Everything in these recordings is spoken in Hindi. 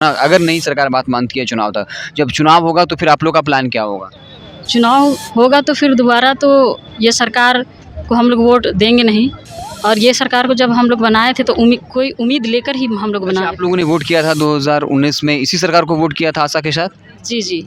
अगर नई सरकार बात मानती है चुनाव तक, जब चुनाव होगा तो फिर आप लोग का प्लान क्या होगा? चुनाव होगा तो फिर दोबारा तो ये सरकार को हम लोग वोट देंगे नहीं। और ये सरकार को जब हम लोग बनाए थे तो कोई उम्मीद लेकर ही हम लोग अच्छा, बनाए आप लोगों ने वोट किया था 2019 में, इसी सरकार को वोट किया था आशा के साथ? जी जी।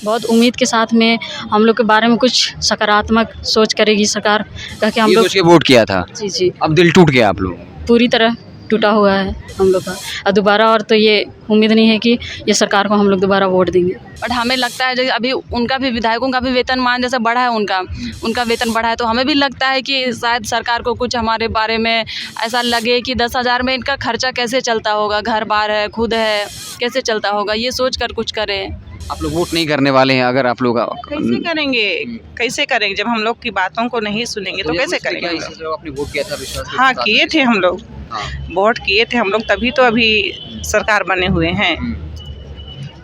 बहुत उम्मीद के साथ में हम लोग के बारे में कुछ सकारात्मक सोच करेगी सरकार, कह के हम ये लोग सोच के वोट किया था। जी जी अब दिल टूट गया आप लोग? पूरी तरह टूटा हुआ है हम लोग का। और दोबारा और तो ये उम्मीद नहीं है कि ये सरकार को हम लोग दोबारा वोट देंगे। बट हमें लगता है जैसे अभी उनका भी विधायकों का भी वेतनमान जैसा बढ़ा है, उनका वेतन बढ़ा है, तो हमें भी लगता है कि शायद सरकार को कुछ हमारे बारे में ऐसा लगे कि 10,000 में इनका खर्चा कैसे चलता होगा, घर बार है, खुद है, कैसे चलता होगा, ये सोच कर कुछ करें। आप लोग वोट नहीं करने वाले हैं अगर आप लोग कैसे करेंगे? कैसे करेंगे जब हम लोग की बातों को नहीं सुनेंगे तो कैसे करेंगे हम लोग? आपने वोट किया था विश्वास के हाँ साथ? किए थे हम लोग, हाँ। वोट किए थे हम लोग, तभी तो अभी सरकार बने हुए हैं।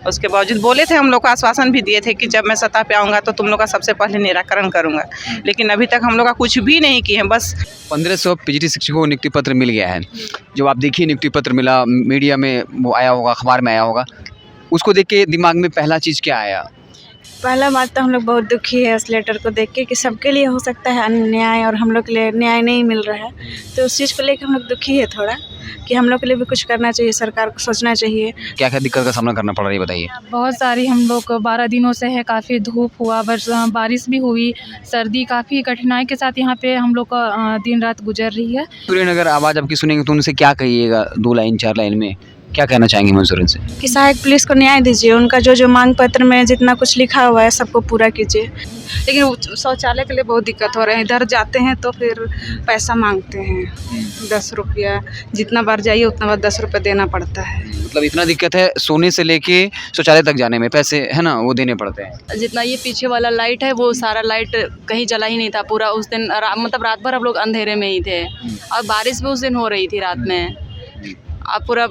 उसके बावजूद बोले थे, हम लोग को आश्वासन भी दिए थे कि जब मैं सत्ता पे आऊँगा तो तुम लोग का सबसे पहले निराकरण करूँगा, लेकिन अभी तक हम लोग का कुछ भी नहीं किए हैं। बस 1500 पीजीटी शिक्षकों को नियुक्ति पत्र मिल गया है। जब आप देखिए नियुक्ति पत्र मिला, मीडिया में वो आया होगा, अखबार में आया होगा, उसको देख के दिमाग में पहला चीज़ क्या आया? पहला बात तो हम लोग बहुत दुखी है इस लेटर को देख के कि सबके लिए हो सकता है अन्याय और हम लोग के लिए न्याय नहीं मिल रहा है, तो उस चीज़ को लेकर हम लोग दुखी है थोड़ा कि हम लोग के लिए भी कुछ करना चाहिए, सरकार को सोचना चाहिए। क्या क्या दिक्कत का सामना करना पड़ रहा है ये बताइए? बहुत सारी हम लोग 12 दिनों से है, काफ़ी धूप हुआ, बारिश भी हुई, सर्दी, काफ़ी कठिनाई के साथ यहाँ पे हम लोग का दिन रात गुजर रही है। मंसूरन अगर आवाज़ आपकी सुनेंगे तो उनसे क्या कहिएगा? 2 लाइन 4 लाइन में क्या कहना चाहेंगे मंसूरन से? कि सहायक पुलिस को न्याय दीजिए, उनका जो मांग पत्र में जितना कुछ लिखा हुआ है सबको पूरा कीजिए। लेकिन शौचालय के लिए बहुत दिक्कत हो रहा है। इधर जाते हैं तो फिर पैसा मांगते हैं, 10 रुपया, जितना बार जाइए उतना बार 10 रुपये देना पड़ता है। मतलब इतना दिक्कत है, सोने से लेके शौचालय तक जाने में पैसे है ना, वो देने पड़ते हैं। जितना ये पीछे वाला लाइट है वो सारा लाइट कहीं जला ही नहीं था पूरा उस दिन, मतलब रात भर हम लोग अंधेरे में ही थे, और बारिश भी उस दिन हो रही थी रात में। अब पूरा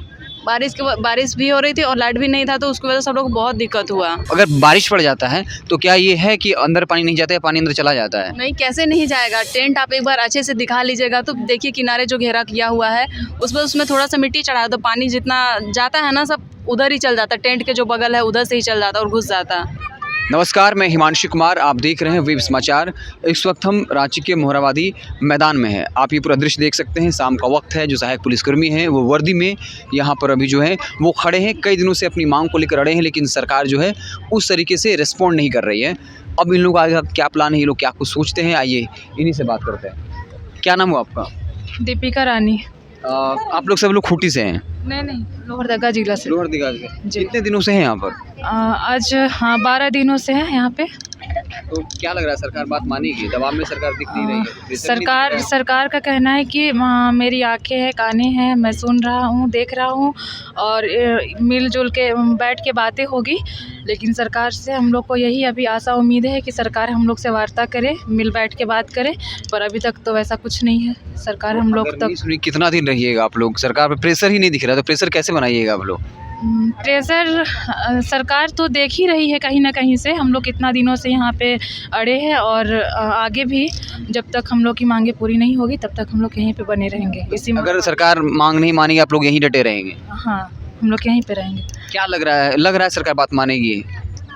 बारिश भी हो रही थी और लाइट भी नहीं था, तो उसकी वजह से हम लोग को बहुत दिक्कत हुआ। अगर बारिश पड़ जाता है तो क्या ये है कि अंदर पानी नहीं जाता है, पानी अंदर चला जाता है? नहीं, कैसे नहीं जाएगा? टेंट आप एक बार अच्छे से दिखा लीजिएगा तो देखिए किनारे जो घेरा किया हुआ है उसमें थोड़ा सा मिट्टी चढ़ा है, तो पानी जितना जाता है ना सब उधर ही चल जाता है, टेंट के जो बगल है उधर से ही चल जाता और घुस जाता। नमस्कार, मैं हिमांशु कुमार, आप देख रहे हैं वेब समाचार। इस वक्त हम रांची के मोहराबादी मैदान में हैं। आप ये पूरा दृश्य देख सकते हैं, शाम का वक्त है। जो सहायक पुलिसकर्मी हैं वो वर्दी में यहाँ पर अभी जो है वो खड़े हैं, कई दिनों से अपनी मांग को लेकर अड़े हैं, लेकिन सरकार जो है उस तरीके से रिस्पॉन्ड नहीं कर रही है। अब इन लोगों का क्या प्लान है, ये लोग क्या कुछ सोचते हैं, आइए इन्हीं से बात करते हैं। क्या नाम हुआ आपका? दीपिका रानी। आप लोग सब लोग खूंटी से हैं? नहीं, लोहरदगा जिला से। लोहरदगा से। कितने दिनों से हैं यहाँ पर? आज हाँ 12 दिनों से है यहाँ पे। तो क्या लग रहा है, सरकार बात मानेगी? दबाव में सरकार दिख नहीं रही है। सरकार का कहना है कि मेरी आंखें हैं, कानें हैं, मैं सुन रहा हूँ, देख रहा हूँ, और मिलजुल के बैठ के बातें होगी। लेकिन सरकार से हम लोग को यही अभी आशा उम्मीद है कि सरकार हम लोग से वार्ता करे, मिल बैठ के बात करे, पर अभी तक तो वैसा कुछ नहीं है। सरकार हम लोग तक कितना दिन रहिएगा आप लोग? सरकार पर प्रेशर ही नहीं दिख रहा, तो प्रेशर कैसे बनाइएगा आप लोग? प्रेशर सरकार तो देख ही रही है कहीं ना कहीं से। हम लोग कितना दिनों से यहाँ पे अड़े हैं, और आगे भी जब तक हम लोग की मांगे पूरी नहीं होगी तब तक हम लोग यहीं पे बने रहेंगे। अगर सरकार मांग नहीं मानेगी आप लोग यहीं डटे रहेंगे? हाँ, हम लोग यहीं पे रहेंगे। क्या लग रहा है सरकार बात मानेगी?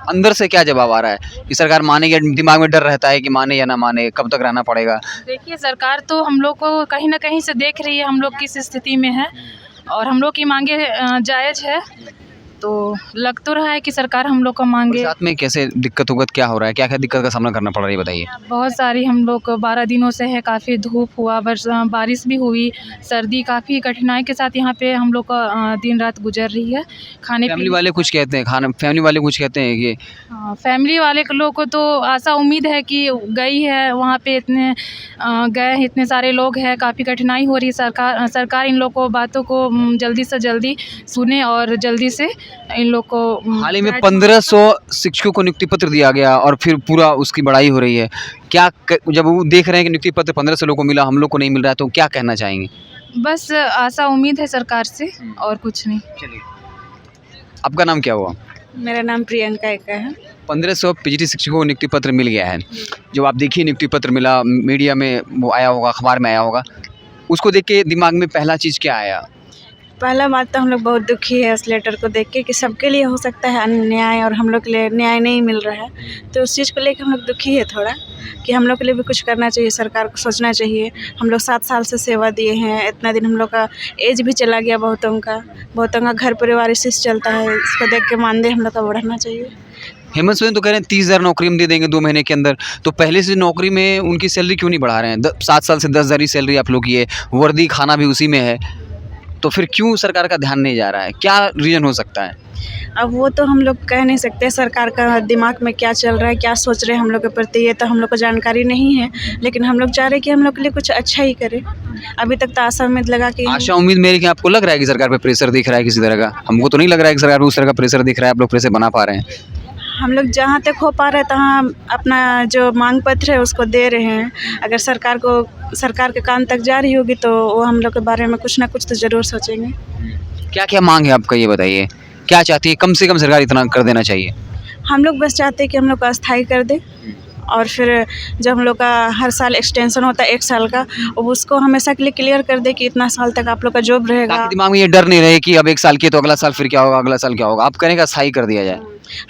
अंदर से क्या जवाब आ रहा है कि सरकार मानेगी? दिमाग में डर रहता है कि माने या ना माने, कब तक रहना पड़ेगा? देखिए, सरकार तो हम लोग को कहीं ना कहीं से देख रही है हम लोग किस स्थिति में है, और हम लोग की मांगे जायज़ है, तो लग तो रहा है कि सरकार हम लोग को मांगे। साथ में कैसे दिक्कत होगा, क्या हो रहा है, क्या क्या दिक्कत का सामना करना पड़ रहा है बताइए? बहुत सारी हम लोग 12 दिनों से है, काफ़ी धूप हुआ, बारिश भी हुई, सर्दी, काफ़ी कठिनाई के साथ यहाँ पे हम लोग का दिन रात गुजर रही है। फैमिली वाले कुछ कहते हैं, फैमिली वाले कुछ कहते हैं कि फैमिली वाले लोग को तो आशा उम्मीद है कि गई है वहाँ पे, गए इतने सारे लोग हैं, काफ़ी कठिनाई हो रही है। सरकार इन लोग को बातों को जल्दी से जल्दी सुने और जल्दी से इन लोग को। हाल ही में 1500 शिक्षकों को नियुक्ति पत्र दिया गया और फिर पूरा उसकी बड़ाई हो रही है। क्या जब वो देख रहे हैं कि नियुक्ति पत्र 1500 लोगों को मिला, हम लोग को नहीं मिल रहा है, तो क्या कहना चाहेंगे? बस आशा उम्मीद है सरकार से, और कुछ नहीं। चलिए, आपका नाम क्या हुआ? मेरा नाम प्रियंका एका है। 1500 पीजीटी शिक्षकों को नियुक्ति पत्र मिल गया है। जब आप देखिए नियुक्ति पत्र मिला, मीडिया में वो आया होगा, अखबार में आया होगा, उसको देख के दिमाग में पहला चीज़ क्या आया? पहला बात तो हम लोग बहुत दुखी है इस लेटर को देख के कि सबके लिए हो सकता है अन्याय और हम लोग के लिए न्याय नहीं मिल रहा है, तो उस चीज़ को लेकर हम लोग दुखी है थोड़ा कि हम लोग के लिए भी कुछ करना चाहिए, सरकार को सोचना चाहिए। हम लोग 7 साल से सेवा दिए हैं, इतना दिन हम लोग का एज भी चला गया, बहुतों का घर परिवार इसी से चलता है, इसको देख के मानदेय हम लोग का बढ़ाना चाहिए। हेमंत सोरेन तो कह रहे हैं 30,000 नौकरी हम दे देंगे 2 महीने के अंदर, तो पहले से नौकरी में उनकी सैलरी क्यों नहीं बढ़ा रहे हैं? 7 साल से 10,000 ही सैलरी आप लोग की है, वर्दी खाना भी उसी में है, तो फिर क्यों सरकार का ध्यान नहीं जा रहा है? क्या रीज़न हो सकता है? अब वो तो हम लोग कह नहीं सकते सरकार का दिमाग में क्या चल रहा है, क्या सोच रहे हैं हम लोग के प्रति, ये तो हम लोग को जानकारी नहीं है, लेकिन हम लोग चाह रहे हैं कि हम लोग के लिए कुछ अच्छा ही करे। अभी तक तो आशा उम्मीद लगा कि आशा उम्मीद मेरी कि आपको लग रहा है कि सरकार पे प्रेशर दिख रहा है किसी तरह का? हमको तो नहीं लग रहा है कि सरकार पे उस तरह का प्रेशर दिख रहा है, आप लोग प्रेशर बना पा रहे हैं। हम लोग जहाँ तक हो पा रहे हैं तहाँ अपना जो मांग पत्र है उसको दे रहे हैं। अगर सरकार के कान तक जा रही होगी तो वो हम लोग के बारे में कुछ ना कुछ तो ज़रूर सोचेंगे। क्या क्या मांग है आपका, ये बताइए? क्या चाहती है? कम से कम सरकार इतना कर देना चाहिए। हम लोग बस चाहते हैं कि हम लोग को अस्थाई कर दे, और फिर जब हम लोग का हर साल एक्सटेंशन होता है 1 साल का, उसको हमेशा के लिए क्लियर कर दे कि इतना साल तक आप लोग का जॉब रहेगा। ताकि दिमाग में ये डर नहीं रहे कि अब 1 साल किए तो अगला साल फिर क्या होगा, अगला साल क्या होगा। आप कहने का अस्थाई कर दिया जाए।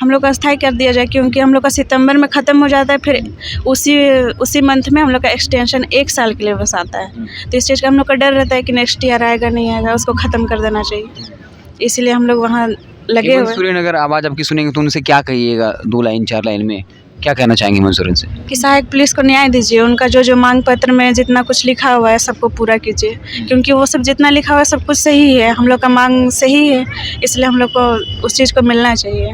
हम लोग का अस्थाई कर दिया जाए, क्योंकि हम लोग का सितंबर में ख़त्म हो जाता है, फिर उसी मंथ में हम लोग का एक्सटेंशन 1 साल के लिए बस आता है। तो इस चीज़ का हम लोग का डर रहता है कि नेक्स्ट ईयर आएगा नहीं आएगा, उसको ख़त्म कर देना चाहिए। इसलिए हम लोग वहाँ लगे हेमंत हुए सोरेन अगर आवाज़ आपकी सुनेंगे तो उनसे क्या कहिएगा? 2 लाइन 4 लाइन में क्या कहना चाहेंगे हेमंत सोरेन से? कि सहायक पुलिस को न्याय दीजिए, उनका जो मांग पत्र में जितना कुछ लिखा हुआ है सबको पूरा कीजिए, क्योंकि वो सब जितना लिखा हुआ है सब कुछ सही है, हम लोग का मांग सही है, इसलिए हम लोग को उस चीज़ को मिलना चाहिए।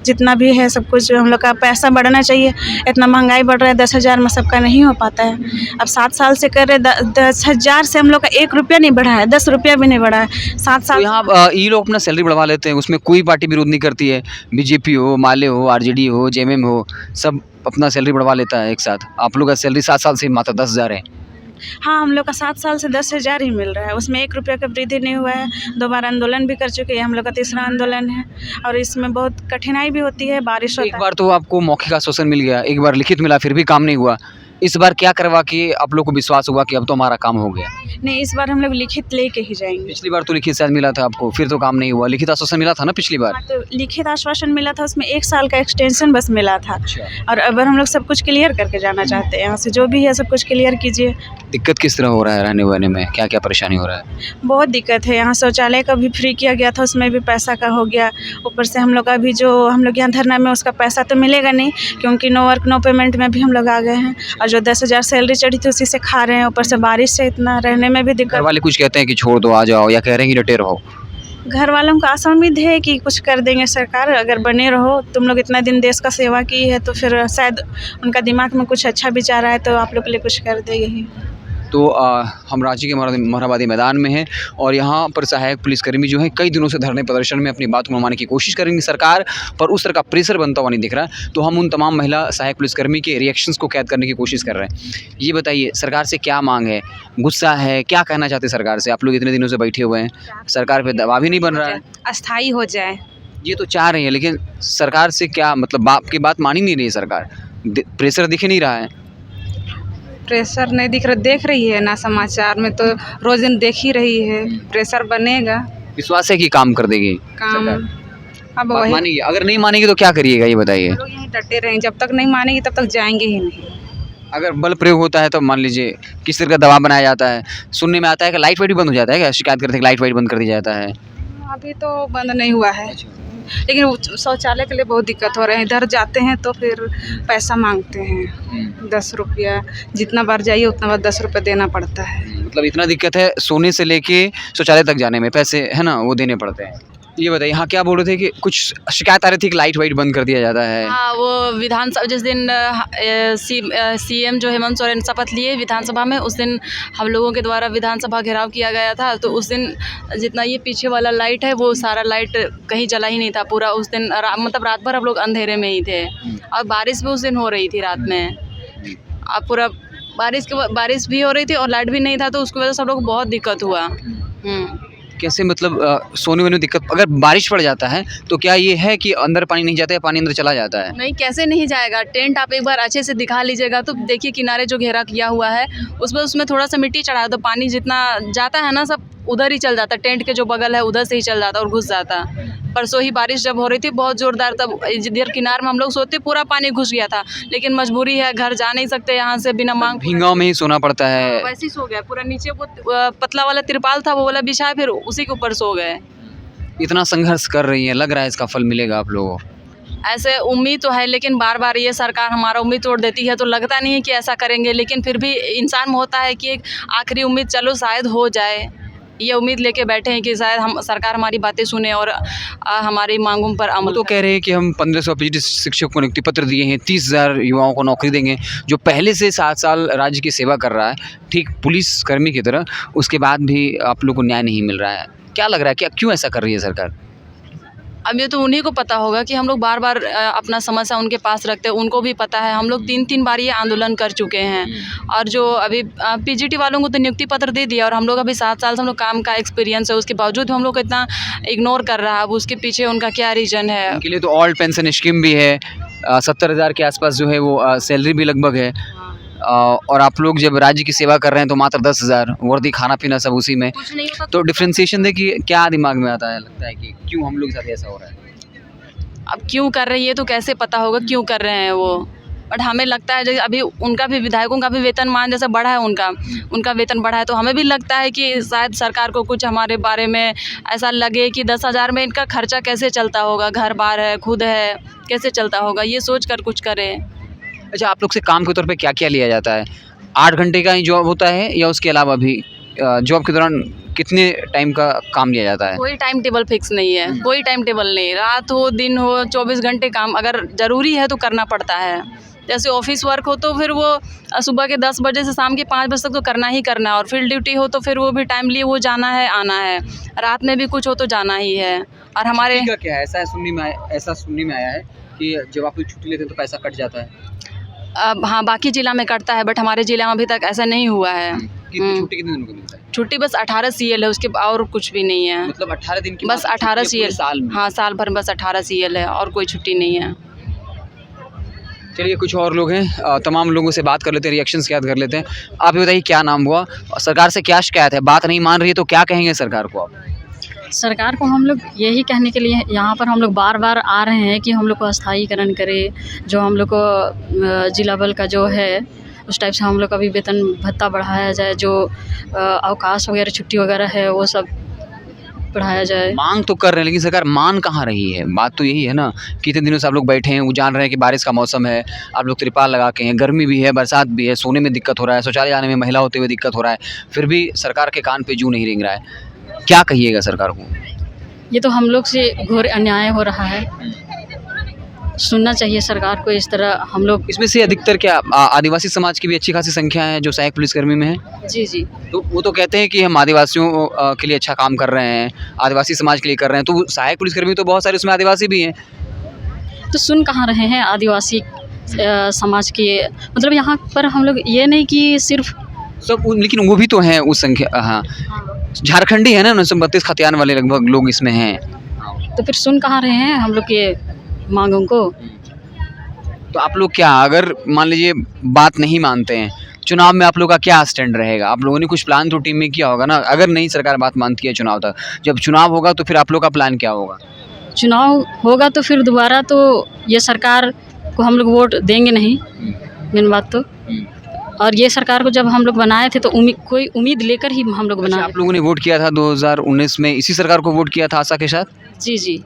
जितना भी है सब कुछ हम लोग का पैसा बढ़ना चाहिए। इतना महंगाई बढ़ रहा है, 10,000 में सबका नहीं हो पाता है। अब 7 साल से कर रहे 10,000 से हम लोग का 1 रुपया नहीं बढ़ा है, 10 रुपया भी नहीं बढ़ा है 7 तो साल। यहाँ ये लोग अपना सैलरी बढ़वा लेते हैं, उसमें कोई पार्टी विरोध नहीं करती है। बीजेपी हो, माले हो, आरजेडी हो, जेएमएम हो, सब अपना सैलरी बढ़वा लेता है एक साथ। आप लोग का सैलरी 7 साल से मात्र 10,000 है। हाँ, हम लोग का 7 साल से 10,000 ही मिल रहा है, उसमें 1 रुपया का वृद्धि नहीं हुआ है। 2 बार आंदोलन भी कर चुके हैं, हम लोग का 3रा आंदोलन है, और इसमें बहुत कठिनाई भी होती है, बारिश एक होता है। बार तो आपको मौखिक आश्वासन मिल गया, एक बार लिखित मिला, फिर भी काम नहीं हुआ। इस बार क्या करवा के आप लोग को विश्वास हुआ कि अब तो हमारा काम हो गया? नहीं, इस बार हम लोग लिखित लेके ही जाएंगे। पिछली बार तो लिखित शायद मिला था आपको, फिर तो काम नहीं हुआ। लिखित आश्वासन मिला था ना पिछली बार? हाँ, तो लिखित आश्वासन मिला था, उसमें 1 साल का एक्सटेंशन बस मिला था। और अब हम लोग सब कुछ क्लियर करके जाना चाहते हैं, यहाँ से जो भी है सब कुछ क्लियर कीजिए। दिक्कत किस तरह हो रहा है रहने वहने में? क्या क्या परेशानी हो रहा है? बहुत दिक्कत है, यहाँ शौचालय का भी फ्री किया गया था, उसमें भी पैसा का हो गया। ऊपर से हम लोग अभी जो हम लोग यहाँ धरना में उसका पैसा तो मिलेगा नहीं, क्योंकि नो वर्क नो पेमेंट में भी हम लोग आ गए हैं, और जो 10,000 सैलरी चढ़ी थी उसी से खा रहे हैं। ऊपर से बारिश से इतना रहने में भी घर दिक्कत। वाले कुछ कहते हैं कि छोड़ दो आ जाओ, या कह रहे हैं कि डटे रहो? घर वालों को आशा उम्मीद है कि कुछ कर देंगे सरकार, अगर बने रहो, तुम लोग इतना दिन देश का सेवा की है, तो फिर शायद उनका दिमाग में कुछ अच्छा विचार आए तो आप लोग के लिए कुछ कर दे। यही तो हम रांची के मोरहाबादी मैदान में हैं, और यहाँ पर सहायक पुलिसकर्मी जो हैं कई दिनों से धरने प्रदर्शन में अपनी बात को मनवाने की कोशिश करेंगे सरकार पर, उस तरह का प्रेशर बनता हुआ नहीं दिख रहा है। तो हम उन तमाम महिला सहायक पुलिसकर्मी के रिएक्शंस को कैद करने की कोशिश कर रहे हैं। ये बताइए, सरकार से क्या मांग है? गुस्सा है? क्या कहना चाहते हैं सरकार से? आप लोग इतने दिनों से बैठे हुए हैं, सरकार पर दबाव ही नहीं बन रहा है? अस्थाई हो जाए। ये तो चाह रही है, लेकिन सरकार से क्या मतलब? आपकी बात मान ही नहीं रही है सरकार, प्रेशर दिख ही नहीं रहा है। प्रेशर नहीं दिख रहा, देख रही है ना समाचार में, तो रोज दिन देख ही रही है। प्रेशर बनेगा, विश्वास है कि काम कर देगी काम। सरकार? अब बात वही मानेगी? अगर नहीं मानेगी तो क्या करिएगा, ये बताइए? लोग यहीं डटे रहेंगे, जब तक नहीं मानेगी तब तक जाएंगे ही नहीं। अगर बल प्रयोग होता है तो मान लीजिए किस तरह का दबाव बनाया जाता है? सुनने में आता है कि लाइट वाइट भी बंद हो जाता है, क्या शिकायत करते हैं कि लाइट वाइट बंद कर दिया जाता है? अभी तो बंद नहीं हुआ है, लेकिन शौचालय के लिए बहुत दिक्कत हो रहे हैं। इधर जाते हैं तो फिर पैसा मांगते हैं, 10 रुपया, जितना बार जाइए उतना बार 10 रुपये देना पड़ता है। मतलब इतना दिक्कत है, सोने से लेके शौचालय तक जाने में पैसे है ना वो देने पड़ते हैं। ये बताइए, हाँ क्या बोल रहे थे कि कुछ शिकायत आ रही थी कि लाइट वाइट बंद कर दिया जाता है? हाँ, वो विधानसभा जिस दिन सीएम जो हेमंत सोरेन शपथ लिए विधानसभा में, उस दिन हम लोगों के द्वारा विधानसभा घेराव किया गया था। तो उस दिन जितना ये पीछे वाला लाइट है वो सारा लाइट कहीं जला ही नहीं था पूरा उस दिन। मतलब रात भर हम लोग अंधेरे में ही थे, और बारिश भी उस दिन हो रही थी रात में। अब पूरा बारिश भी हो रही थी और लाइट भी नहीं था, तो उसकी वजह से हम लोग को बहुत दिक्कत हुआ। कैसे मतलब सोने में दिक्कत, अगर बारिश पड़ जाता है तो क्या ये है कि अंदर पानी नहीं जाता है, पानी अंदर चला जाता है? नहीं, कैसे नहीं जाएगा। टेंट आप एक बार अच्छे से दिखा लीजिएगा तो देखिए किनारे जो घेरा किया हुआ है उसमें थोड़ा सा मिट्टी चढ़ा है तो पानी जितना जाता है ना सब उधर ही चल जाता है। टेंट के जो बगल है उधर से ही चल जाता और घुस जाता। परसों ही बारिश जब हो रही थी बहुत ज़ोरदार, तब इधर किनार में हम लोग सोते पूरा पानी घुस गया था, लेकिन मजबूरी है, घर जा नहीं सकते यहाँ से बिना मांग। भींगाव में ही सोना पड़ता है। वैसे ही सो गया पूरा। नीचे वो पतला वाला तिरपाल था वो वाला बिछाया, फिर उसी के ऊपर सो गए। इतना संघर्ष कर रही है, लग रहा है इसका फल मिलेगा आप लोगों को? ऐसे उम्मीद तो है, लेकिन बार बार ये सरकार हमारा उम्मीद तोड़ देती है तो लगता नहीं है कि ऐसा करेंगे, लेकिन फिर भी इंसान में होता है कि एक आखिरी उम्मीद, चलो शायद हो जाए। ये उम्मीद लेके बैठे हैं कि शायद हम सरकार हमारी बातें सुने और हमारी मांगों पर वो अमल तो कह रहे हैं कि हम 1500 पीजी शिक्षकों को नियुक्ति पत्र दिए हैं, 30,000 युवाओं को नौकरी देंगे, जो पहले से 7 साल राज्य की सेवा कर रहा है, ठीक पुलिस कर्मी की तरह, उसके बाद भी आप लोग को न्याय नहीं मिल रहा है। क्या लग रहा है, क्या क्यों ऐसा कर रही है सरकार? अब ये तो उन्हीं को पता होगा कि हम लोग बार बार अपना समस्या उनके पास रखते हैं। उनको भी पता है, हम लोग 3 बार ये आंदोलन कर चुके हैं। और जो अभी पीजीटी वालों को तो नियुक्ति पत्र दे दिया और हम लोग अभी 7 साल से हम लोग काम का एक्सपीरियंस है, उसके बावजूद हम लोग को इतना इग्नोर कर रहा है। अब उसके पीछे उनका क्या रीज़न है? उनके लिए तो ऑल्ड पेंशन स्कीम भी है, 70,000 के आसपास जो है वो सैलरी भी लगभग है, और आप लोग जब राज्य की सेवा कर रहे हैं तो मात्र 10,000, वर्दी खाना पीना सब उसी में। कुछ नहीं होता तो डिफ्रेंसिएशन देखिए क्या दिमाग में आता है, लगता है कि क्यों हम लोग के साथ ऐसा हो रहा है? अब क्यों कर रहे हैं ये तो कैसे पता होगा क्यों कर रहे हैं वो, बट हमें लगता है जैसे अभी उनका भी, विधायकों का भी वेतनमान जैसा बढ़ा है, उनका वेतन बढ़ा है, तो हमें भी लगता है कि शायद सरकार को कुछ हमारे बारे में ऐसा लगे कि 10,000 में इनका खर्चा कैसे चलता होगा, घर बार है, खुद है, कैसे चलता होगा, ये सोच कर कुछ करें। अच्छा, आप लोग से काम के तौर पे क्या-क्या लिया जाता है? 8 घंटे का ही जॉब होता है या उसके अलावा भी जॉब के दौरान कितने टाइम का काम लिया जाता है? कोई टाइम टेबल फिक्स नहीं है, कोई टाइम टेबल नहीं, रात हो दिन हो 24 घंटे काम अगर ज़रूरी है तो करना पड़ता है। जैसे ऑफिस वर्क हो तो फिर वो सुबह के 10 बजे से शाम के 5 बजे तक तो करना ही करना है, और फील्ड ड्यूटी हो तो फिर वो भी टाइम लिए वो जाना है, आना है, रात में भी कुछ हो तो जाना ही है। और हमारे क्या है, ऐसा सुनने में आया है कि जब आप लोग छुट्टी लेते हैं तो पैसा कट जाता है? हाँ, बाकी ज़िला में कटता है, बट हमारे ज़िला में अभी तक ऐसा नहीं हुआ है। छुट्टी कितने दिनों को मिलता है? छुट्टी बस 18 CL है, उसके और कुछ भी नहीं है। मतलब 18 दिन की बस 18 CL साल में? हाँ, साल भर में बस 18 CL है और कोई छुट्टी नहीं है। चलिए, कुछ और लोग हैं, तमाम लोगों से बात कर लेते हैं, रिएक्शंस याद कर लेते हैं। आप ये बताइए क्या नाम हुआ, सरकार से क्या शिकायत है? बात नहीं मान रही है तो क्या कहेंगे सरकार को आप? सरकार को हम लोग यही कहने के लिए यहाँ पर हम लोग बार बार आ रहे हैं कि हम लोग को अस्थायीकरण करे, जो हम लोग को जिला बल का जो है उस टाइप से हम लोग का भी वेतन भत्ता बढ़ाया जाए, जो अवकाश वगैरह छुट्टी वगैरह है वो सब बढ़ाया जाए। मांग तो कर रहे हैं लेकिन सरकार मान कहाँ रही है? बात तो यही है ना कि इतने दिनों से आप लोग बैठे हैं, वो जान रहे हैं कि बारिश का मौसम है, आप लोग त्रिपाल लगा के हैं, गर्मी भी है, बरसात भी है, सोने में दिक्कत हो रहा है, शौचालय जाने में महिला होते हुए दिक्कत हो रहा है, फिर भी सरकार के कान पे जूं नहीं रेंग रहा है। क्या कहिएगा सरकार को? ये तो हम लोग से घोर अन्याय हो रहा है, सुनना चाहिए सरकार को। इस तरह हम लोग, इसमें से अधिकतर क्या आदिवासी समाज की भी अच्छी खासी संख्या है जो सहायक पुलिसकर्मी में है? जी जी, तो वो तो कहते हैं कि हम आदिवासियों के लिए अच्छा काम कर रहे हैं, आदिवासी समाज के लिए कर रहे हैं, तो सहायक पुलिसकर्मी तो बहुत सारे उसमें आदिवासी भी हैं। तो सुन कहाँ रहे हैं आदिवासी समाज के? मतलब यहाँ पर हम लोग ये नहीं कि सिर्फ सब, लेकिन वो भी तो हैं उस संख्या। हाँ, झारखंडी है ना, 1932 खतियान वाले लगभग लोग इसमें हैं। तो फिर सुन कहाँ रहे हैं हम लोग के मांगों को? तो आप लोग क्या, अगर मान लीजिए बात नहीं मानते हैं, चुनाव में आप लोग का क्या स्टैंड रहेगा? आप लोगों ने कुछ प्लान तो टीम में किया होगा ना, अगर नहीं सरकार बात मानती है चुनाव तक, जब चुनाव होगा तो फिर आप लोग का प्लान क्या होगा? चुनाव होगा तो फिर दोबारा तो ये सरकार को हम लोग वोट देंगे नहीं, मेन बात तो। और ये सरकार को जब हम लोग बनाए थे तो कोई उम्मीद लेकर ही हम लोग बनाए। आप लोगों ने वोट किया था 2019 में, इसी सरकार को वोट किया था आशा के साथ? जी जी,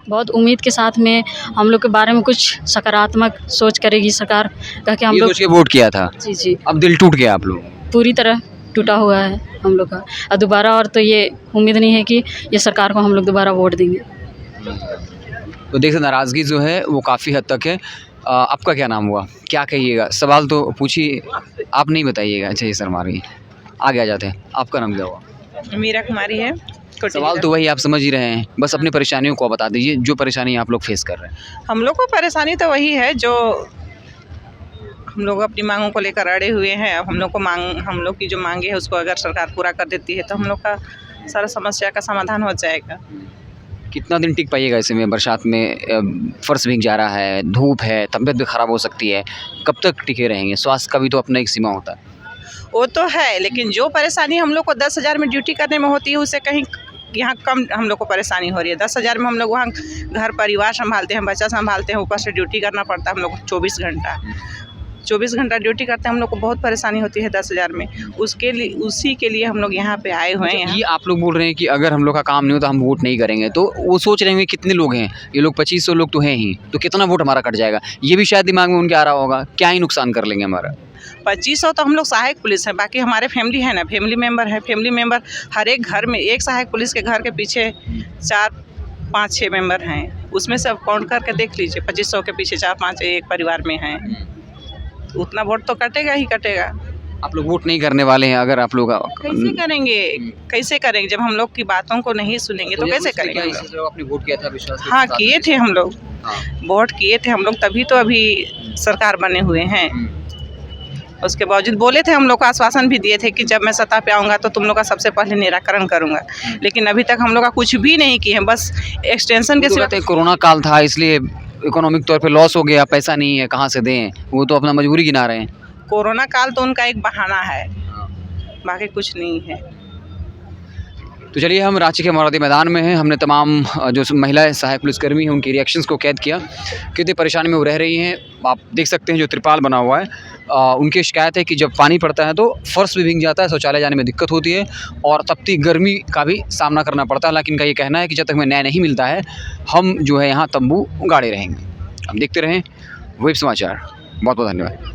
बहुत उम्मीद के साथ में हम लोग के बारे में कुछ सकारात्मक सोच करेगी सरकार, ताकि हम लोग सोच के वोट किया था। जी जी, अब दिल टूट गया आप लोग? पूरी तरह टूटा हुआ है हम लोग का, और दोबारा और तो ये उम्मीद नहीं है कि ये सरकार को हम लोग दोबारा वोट देंगे। तो देखिए, नाराज़गी जो है वो काफ़ी हद तक है। आपका क्या नाम हुआ, क्या कहिएगा? सवाल तो पूछिए, आप नहीं बताइएगा। अच्छा, ये शर्मा रही है, आगे आ जाते हैं। आपका नाम क्या हुआ? मीरा कुमारी है। सवाल तो वही आप समझ ही रहे हैं, बस अपनी परेशानियों को बता दीजिए, जो परेशानी आप लोग फेस कर रहे हैं। हम लोग को परेशानी तो वही है जो हम लोग अपनी मांगों को लेकर अड़े हुए हैं। अब हम लोग की जो मांगे है उसको अगर सरकार पूरा कर देती है तो हम लोग का सारा समस्या का समाधान हो जाएगा। कितना दिन टिक पाइएगा ऐसे में? बरसात में फर्श भीग जा रहा है, धूप है, तबीयत भी ख़राब हो सकती है, कब तक टिके रहेंगे? स्वास्थ्य का भी तो अपना एक सीमा होता है। वो तो है, लेकिन जो परेशानी हम लोग को 10,000 में ड्यूटी करने में होती है उससे कहीं यहाँ कम हम लोग को परेशानी हो रही है। 10,000 में हम लोग वहाँ घर परिवार संभालते हैं, बच्चा संभालते हैं, ऊपर से ड्यूटी करना पड़ता है हम लोग को 24 घंटा ड्यूटी करते हैं। हम लोग को बहुत परेशानी होती है 10,000 में। उसी के लिए हम लोग यहाँ पे आए हुए हैं। ये आप लोग बोल रहे हैं कि अगर हम लोग का काम नहीं हो तो हम वोट नहीं करेंगे, तो वो सोच रहे होंगे कितने लोग हैं, ये लोग 2500 लोग तो हैं ही, तो कितना वोट हमारा कट जाएगा, ये भी शायद दिमाग में उनके आ रहा होगा, क्या ही नुकसान कर लेंगे हमारा। 2500 तो हम लोग सहायक पुलिस है, बाकी हमारे फैमिली है ना, फैमिली मेम्बर है। फैमिली मेम्बर हर एक घर में, एक सहायक पुलिस के घर के पीछे 4, 5, 6 मेम्बर हैं। उसमें से अब काउंट करके देख लीजिए, 2500 के पीछे 4, 5 एक परिवार में हैं, उतना वोट तो कटेगा ही कटेगा। आप लोग वोट नहीं करने वाले हैं? अगर आप लोग कैसे करेंगे, कैसे करेंगे जब हम लोग की बातों को नहीं सुनेंगे तो कैसे करेंगे हम लोग? आपने वोट किया था विश्वास? हाँ किए थे हम लोग, वोट किए थे हम लोग, तभी तो अभी सरकार बने हुए हैं। उसके बावजूद बोले थे, हम लोग को आश्वासन भी दिए थे कि जब मैं सत्ता पे आऊँगा तो तुम लोग का सबसे पहले निराकरण करूँगा, लेकिन अभी तक हम लोग का कुछ भी नहीं किए हैं, बस एक्सटेंशन के सिवा। कोरोना काल था इसलिए इकोनॉमिक तौर पे लॉस हो गया, पैसा नहीं है, कहाँ से दें, वो तो अपना मजबूरी गिना रहे हैं। कोरोना काल तो उनका एक बहाना है, बाकी कुछ नहीं है। तो चलिए, हम रांची के मोरहाबादी मैदान में हैं। हमने तमाम जो महिला सहायक पुलिसकर्मी हैं उनकी रिएक्शंस को कैद किया, कितनी परेशानी में वो रह रही हैं। आप देख सकते हैं जो त्रिपाल बना हुआ है, उनकी शिकायत है कि जब पानी पड़ता है तो फर्श भी भीग जाता है, शौचालय जाने में दिक्कत होती है और तपती गर्मी का भी सामना करना पड़ता है। लेकिन इनका ये कहना है कि जब तक हमें न्याय नहीं मिलता है हम जो है यहाँ तंबू गाड़े रहेंगे। हम देखते रहें वेब समाचार। बहुत बहुत धन्यवाद।